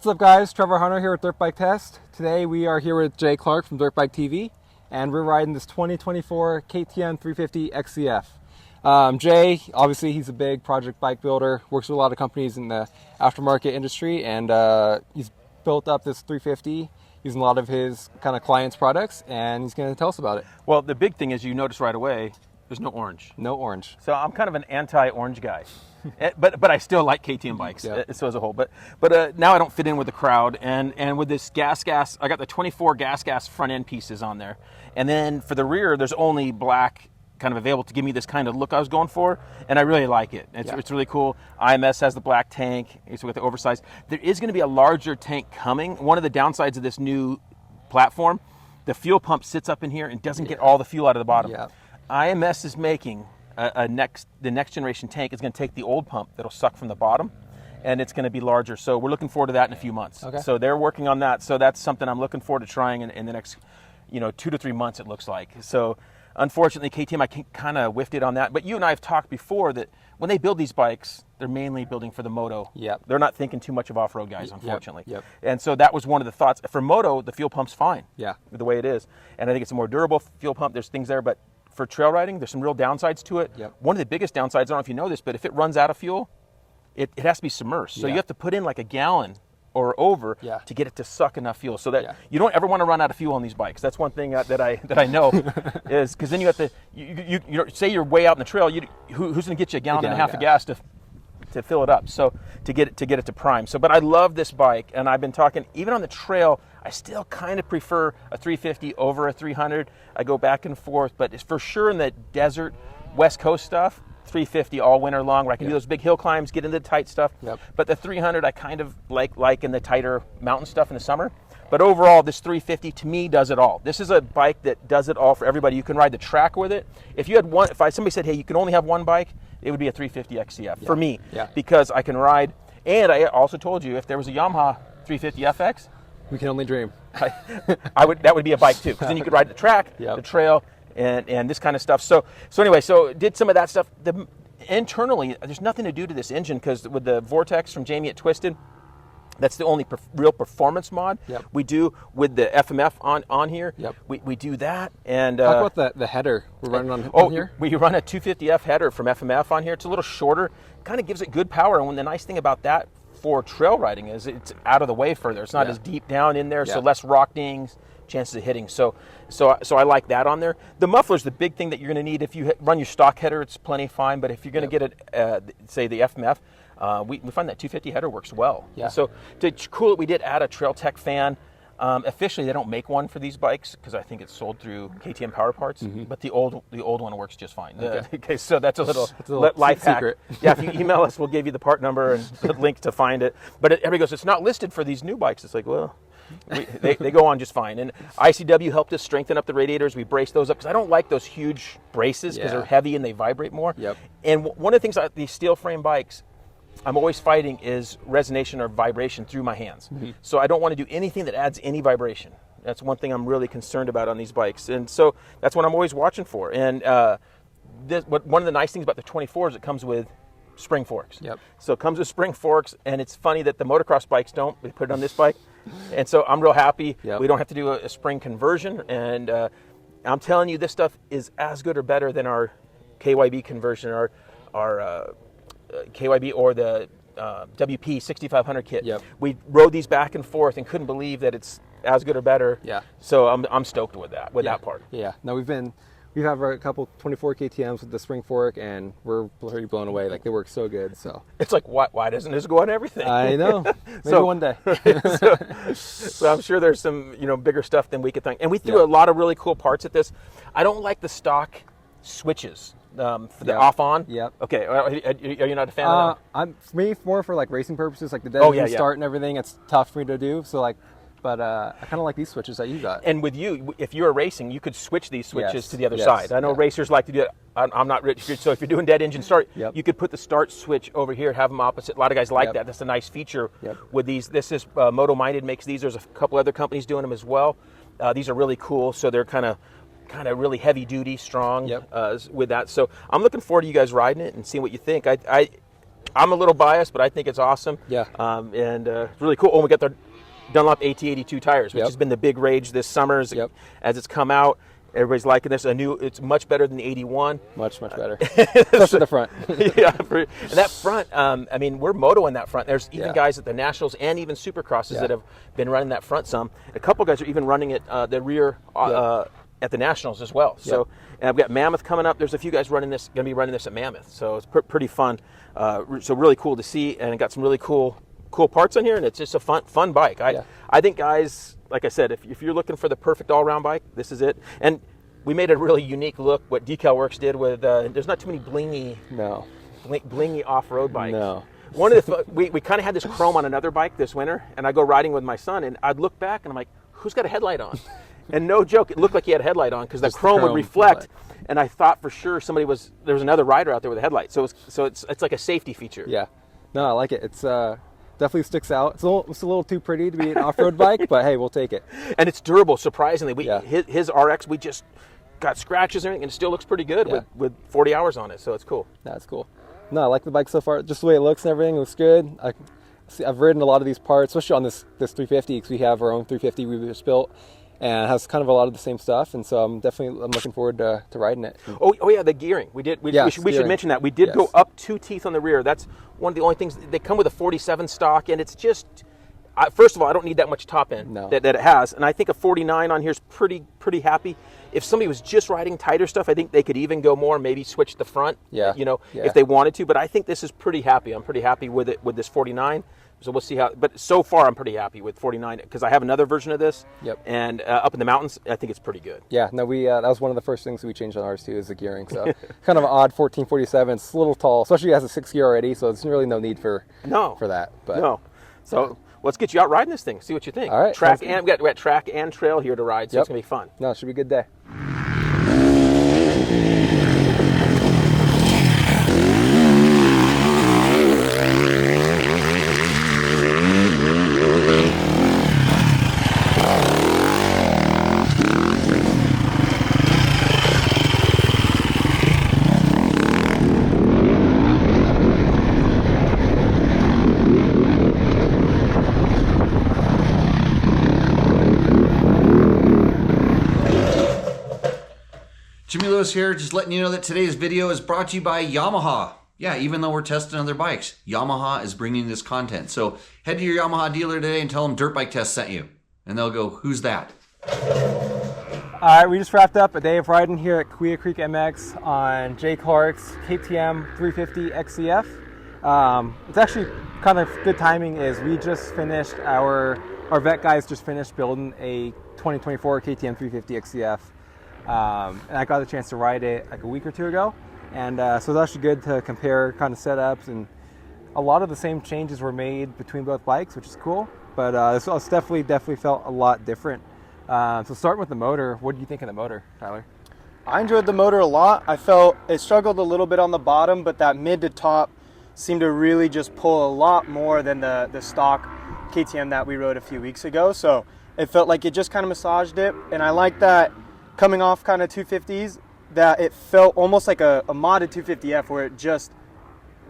What's up, guys? Trevor Hunter here with Dirt Bike Test. Today we are here with Jay Clark from Dirt Bike TV, and we're riding this 2024 KTM 350 XCF. Jay, obviously, he's a big project bike builder, works with a lot of companies in the aftermarket industry, and he's built up this 350 using a lot of his kind of clients' products, and he's going to tell us about it. Well, the big thing is, you notice right away, there's no orange. No orange. So I'm kind of an anti-orange guy. but I still like KTM bikes, so as a whole. But now I don't fit in with the crowd, and with this gas, I got the 24 gas front end pieces on there, and then for the rear, there's only black kind of available to give me this kind of look I was going for, and I really like it. It's really cool. IMS has the black tank, it's with the oversized. There is going to be a larger tank coming. One of the downsides of this new platform, the fuel pump sits up in here and doesn't get all the fuel out of the bottom. IMS is making the next generation tank is going to take the old pump that'll suck from the bottom, and it's going to be larger. So we're looking forward to that in a few months. So they're working on that. So that's something I'm looking forward to trying in the next 2 to 3 months, it looks like. So unfortunately, KTM, I kind of whiffed it on that. But you and I have talked before that when they build these bikes, they're mainly building for the moto. They're not thinking too much of off-road guys, unfortunately. And so that was one of the thoughts. For moto, the fuel pump's fine. The way it is. And I think it's a more durable fuel pump. There's things there, but for trail riding, there's some real downsides to it. One of the biggest downsides, I don't know if you know this, but if it runs out of fuel, it has to be submerged. So you have to put in like a gallon or over to get it to suck enough fuel. So that you don't ever want to run out of fuel on these bikes. That's one thing that I know is because then you have to, you say you're way out in the trail, who's going to get you a gallon and a half of gas to fill it up, so to get it to prime. So, but I love this bike, and I've been talking, even on the trail, I still kind of prefer a 350 over a 300. I go back and forth, but it's for sure in the desert, West Coast stuff, 350 all winter long, where I can do those big hill climbs, get into the tight stuff. But the 300, I kind of like in the tighter mountain stuff in the summer. But overall, this 350 to me does it all. This is a bike that does it all for everybody. You can ride the track with it. If you had one, somebody said, hey, you can only have one bike, it would be a 350 XCF for me, because I can ride. And I also told you, if there was a Yamaha 350 FX, we can only dream. That would be a bike too, because then you could ride the track, the trail, and this kind of stuff. So anyway, did some of that stuff. Internally, there's nothing to do to this engine, because with the Vortex from Jamie at Twisted, that's the only real performance mod we do with the FMF on here. We do that. And talk about the header we're running on here. We run a 250F header from FMF on here. It's a little shorter, kind of gives it good power. And the nice thing about that for trail riding is it's out of the way further. It's not as deep down in there, so less rock dings, chances of hitting. So I like that on there. The muffler's the big thing that you're going to need. If you run your stock header, it's plenty fine. But if you're going to get it, say the FMF, we find that 250 header works well. So to cool it, we did add a Trail Tech fan. Officially, they don't make one for these bikes because I think it's sold through KTM Power Parts. But the old one works just fine. So that's a little life secret hack. If you email us, we'll give you the part number and the link to find it. But everybody goes, it's not listed for these new bikes. It's like, well, they go on just fine. And ICW helped us strengthen up the radiators. We braced those up because I don't like those huge braces because they're heavy and they vibrate more. And one of the things about these steel frame bikes I'm always fighting is resonation or vibration through my hands. So I don't want to do anything that adds any vibration. That's one thing I'm really concerned about on these bikes. And so that's what I'm always watching for. And one of the nice things about the 24 is it comes with spring forks. So it comes with spring forks, and it's funny that the motocross bikes don't. We put it on this bike. And so I'm real happy. We don't have to do a spring conversion. And I'm telling you, this stuff is as good or better than our KYB conversion, our KYB or the WP 6500 kit. We rode these back and forth and couldn't believe that it's as good or better. So I'm stoked with that part. No, we have a couple 24 KTMs with the spring fork, and we're pretty blown away. Like, they work so good. So it's like, why doesn't this go on everything? I know. Maybe one day. so I'm sure there's some bigger stuff than we could think. And we threw a lot of really cool parts at this. I don't like the stock switches. For the off-on? Okay. Are you not a fan of that? For me, more for like racing purposes, like the dead start and everything, it's tough for me to do. So but I kind of like these switches that you got. And with you, if you were racing, you could switch these switches to the other side. I know racers like to do it. I'm not rich, so if you're doing dead engine start, you could put the start switch over here, have them opposite. A lot of guys like that. That's a nice feature with these. This is Moto Minded makes these. There's a couple other companies doing them as well. These are really cool. So they're kind of really heavy duty, strong with that. So I'm looking forward to you guys riding it and seeing what you think. I'm a little biased, but I think it's awesome. Yeah. And it's really cool. Oh, we got the Dunlop AT82 tires, which Yep. has been the big rage this summer as it's come out. Everybody's liking this. It's much better than the 81. Much better. Especially the front. Yeah. And that front, I mean, we're motoing that front. There's even guys at the Nationals and even Supercrosses that have been running that front some. A couple guys are even running it, the rear at the Nationals as well. So, and I've got Mammoth coming up. There's a few guys going to be running this at Mammoth. So it's pretty fun. So really cool to see, and it got some really cool parts on here, and it's just a fun bike. I think guys, like I said, if you're looking for the perfect all-around bike, this is it. And we made a really unique look. What Decal Works did with there's not too many blingy off-road bikes. No. One of the we kind of had this chrome on another bike this winter, and I go riding with my son, and I'd look back and I'm like, who's got a headlight on? And no joke, it looked like he had a headlight on because that chrome would reflect. And I thought for sure there was another rider out there with a headlight. So it's like a safety feature. Yeah. No, I like it. It's definitely sticks out. It's a little too pretty to be an off-road bike, but hey, we'll take it. And it's durable, surprisingly. His RX, we just got scratches and everything, and it still looks pretty good with 40 hours on it, so it's cool. That's cool. No, I like the bike so far. Just the way it looks and everything looks good. I've ridden a lot of these parts, especially on this 350, because we have our own 350 we just built, and it has kind of a lot of the same stuff, and so I'm looking forward to riding it. Oh yeah, the gearing. We should mention that. We did go up 2 teeth on the rear. That's one of the only things. They come with a 47 stock, and it's just, first of all, I don't need that much top end that it has, and I think a 49 on here is pretty happy. If somebody was just riding tighter stuff, I think they could even go more, maybe switch the front, if they wanted to, but I think this is pretty happy. I'm pretty happy with it, with this 49. So we'll see how, but so far I'm pretty happy with 49 because I have another version of this. And up in the mountains, I think it's pretty good. Yeah, no, that was one of the first things we changed on ours too, is the gearing. So kind of an odd 1447. It's a little tall, especially it has a 6 gear already, so there's really no need for that. But no. So let's get you out riding this thing. See what you think. All right. We got track and trail here to ride, so it's gonna be fun. No, it should be a good day. Jimmy Lewis here, just letting you know that today's video is brought to you by Yamaha. Yeah, even though we're testing other bikes, Yamaha is bringing this content. So head to your Yamaha dealer today and tell them Dirt Bike Test sent you. And they'll go, who's that? All right, we just wrapped up a day of riding here at Cahuilla Creek MX on Jay Clark's KTM 350 XCF. It's actually kind of good timing is we just finished, our vet guys just finished building a 2024 KTM 350 XCF. And I got the chance to ride it like a week or two ago, and so it's actually good to compare kind of setups, and a lot of the same changes were made between both bikes, which is cool, but it's definitely felt a lot different. So starting with the motor, what do you think of the motor, Tyler? I enjoyed the motor a lot. I felt it struggled a little bit on the bottom, but that mid to top seemed to really just pull a lot more than the stock KTM that we rode a few weeks ago, so it felt like it just kind of massaged it, and I like that coming off kind of 250s, that it felt almost like a modded 250F where it just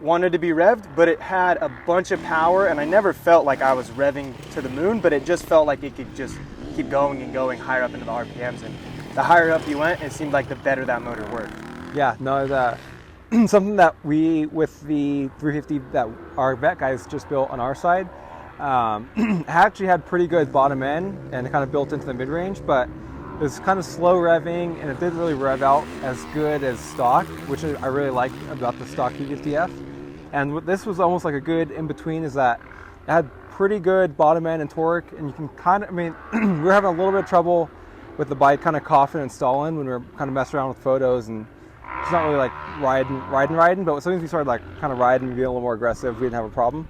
wanted to be revved, but it had a bunch of power, and I never felt like I was revving to the moon, but it just felt like it could just keep going and going higher up into the RPMs, and the higher up you went, it seemed like the better that motor worked. Yeah, no, something that we, with the 350 that our vet guys just built on our side, actually had pretty good bottom end and it kind of built into the mid-range, but it was kind of slow revving, and it didn't really rev out as good as stock, which I really like about the stock 350F. And what this was almost like a good in-between is that it had pretty good bottom end and torque, and you can kind of, we were having a little bit of trouble with the bike kind of coughing and stalling when we were kind of messing around with photos, and it's not really like riding, but as soon as we started like kind of riding and being a little more aggressive, we didn't have a problem.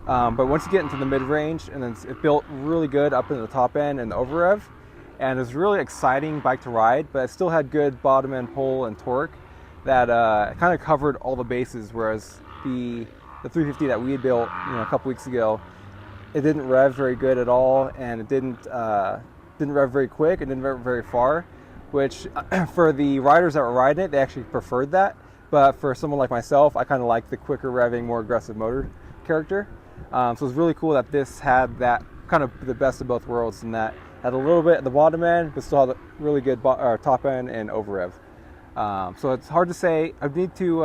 But once you get into the mid-range, and then it built really good up into the top end and the over rev, and it was a really exciting bike to ride, but it still had good bottom end pull and torque that kind of covered all the bases, whereas the 350 that we had built a couple weeks ago, it didn't rev very good at all, and it didn't rev very quick, it didn't rev very far, which for the riders that were riding it, they actually preferred that, but for someone like myself, I kind of like the quicker revving, more aggressive motor character. So it's really cool that this had that kind of the best of both worlds, and that had a little bit at the bottom end, but still had a really good top end and over rev. So it's hard to say. I need to,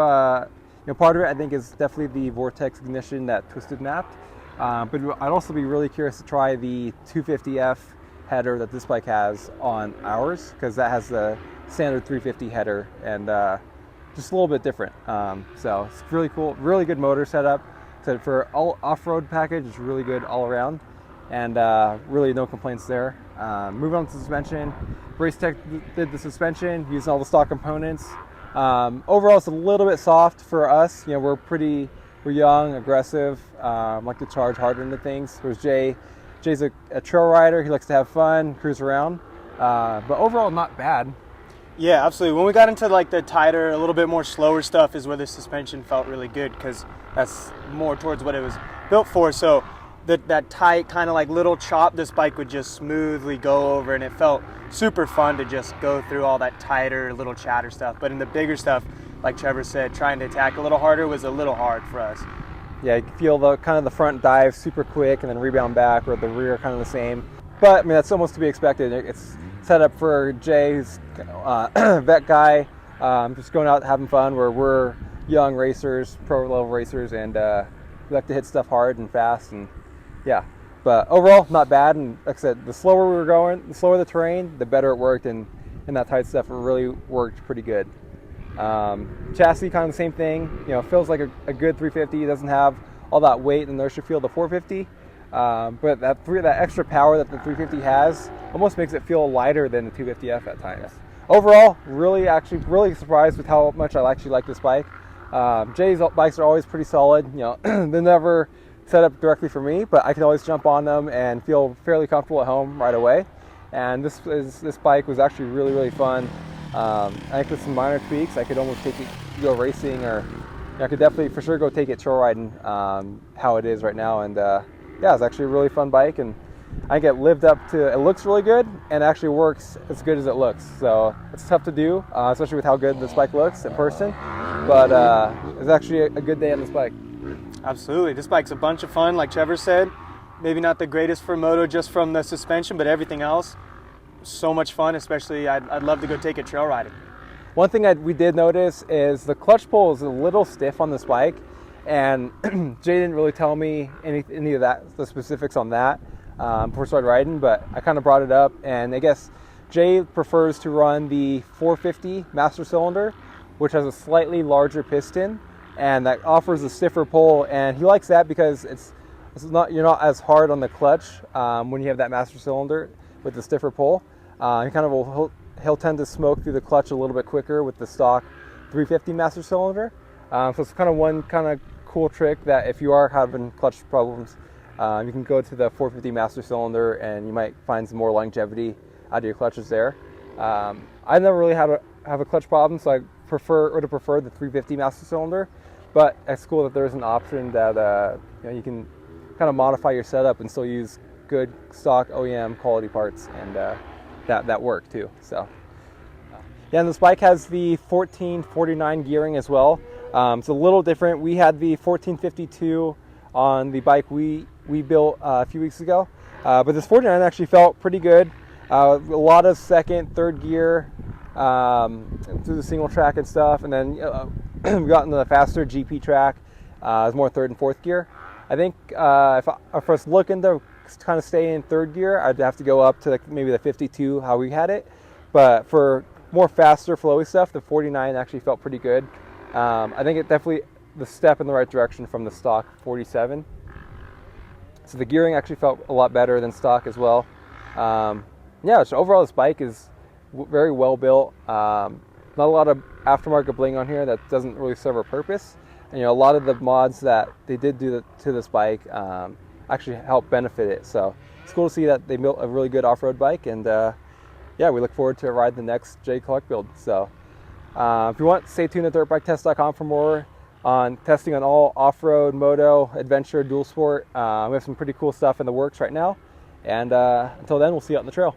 part of it I think is definitely the Vortex ignition that Twisted mapped. But I'd also be really curious to try the 250F header that this bike has on ours, because that has the standard 350 header and just a little bit different. So it's really cool, really good motor setup. So for all off-road package, it's really good all around, and really no complaints there. Moving on to suspension, Racetech did the suspension using all the stock components. Overall, it's a little bit soft for us. We're young, aggressive, like to charge harder into things. Whereas Jay's a trail rider. He likes to have fun, cruise around. But overall, not bad. Yeah, absolutely. When we got into like the tighter, a little bit more slower stuff is where the suspension felt really good, because that's more towards what it was built for. So that tight kind of like little chop, this bike would just smoothly go over, and it felt super fun to just go through all that tighter little chatter stuff. But in the bigger stuff, like Trevor said, trying to attack a little harder was a little hard for us. Yeah, you can feel the kind of the front dive super quick and then rebound back, or the rear kind of the same. But I mean, that's almost to be expected. It's set up for Jay, who's a vet guy, just going out having fun, where we're young racers, pro level racers, and we like to hit stuff hard and fast, and yeah. But overall, not bad. And like I said, the slower we were going, the slower the terrain, the better it worked, and in that tight stuff, it really worked pretty good. Chassis, kind of the same thing. Feels like a good 350. It doesn't have all that weight and inertia feel the 450. But that extra power that the 350 has almost makes it feel lighter than the 250F at times. Overall, really surprised with how much I actually like this bike. Jay's bikes are always pretty solid. They're never set up directly for me, but I can always jump on them and feel fairly comfortable at home right away. And this bike was actually really, really fun. I think with some minor tweaks, I could almost take it, go racing, or I could definitely for sure go take it trail riding, how it is right now. And it's actually a really fun bike, and I think it lived up to, it looks really good and actually works as good as it looks. So it's tough to do, especially with how good this bike looks in person, but it's actually a good day on this bike. Absolutely. This bike's a bunch of fun, like Trevor said. Maybe not the greatest for moto just from the suspension, but everything else, so much fun, especially I'd love to go take it trail riding. One thing we did notice is the clutch pull is a little stiff on this bike, and Jay didn't really tell me any of that, the specifics on that before I started riding, but I kind of brought it up, and I guess Jay prefers to run the 450 master cylinder, which has a slightly larger piston, and that offers a stiffer pull, and he likes that because you're not as hard on the clutch when you have that master cylinder with the stiffer pull. He'll tend to smoke through the clutch a little bit quicker with the stock 350 master cylinder. So it's kind of one kind of cool trick that if you are having clutch problems, you can go to the 450 master cylinder and you might find some more longevity out of your clutches there. I never really have a clutch problem, so I would have preferred the 350 master cylinder, but it's cool that there's an option that you can kind of modify your setup and still use good stock OEM quality parts, and that work too. So and this bike has the 1449 gearing as well. It's a little different. We had the 1452 on the bike we built a few weeks ago, but this 49 actually felt pretty good. A lot of second, third gear through the single track and stuff, and then we got into the faster GP track. It's more third and fourth gear. I think if I was looking to kind of stay in third gear, I'd have to go up to maybe the 52, how we had it. But for more faster, flowy stuff, the 49 actually felt pretty good. I think it definitely the step in the right direction from the stock 47. So the gearing actually felt a lot better than stock as well. So overall this bike is very well built. Not a lot of aftermarket bling on here that doesn't really serve a purpose. And a lot of the mods that they did do to this bike actually help benefit it. So it's cool to see that they built a really good off-road bike, and we look forward to ride the next Jay Clark build. So if you want, stay tuned at dirtbiketest.com for more on testing on all off-road, moto, adventure, dual sport. We have some pretty cool stuff in the works right now, and until then, we'll see you out on the trail.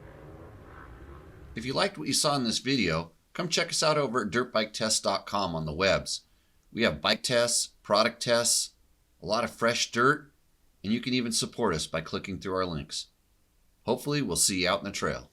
If you liked what you saw in this video, come check us out over at dirtbiketest.com on the webs. We have bike tests, product tests, a lot of fresh dirt, and you can even support us by clicking through our links. Hopefully, we'll see you out in the trail.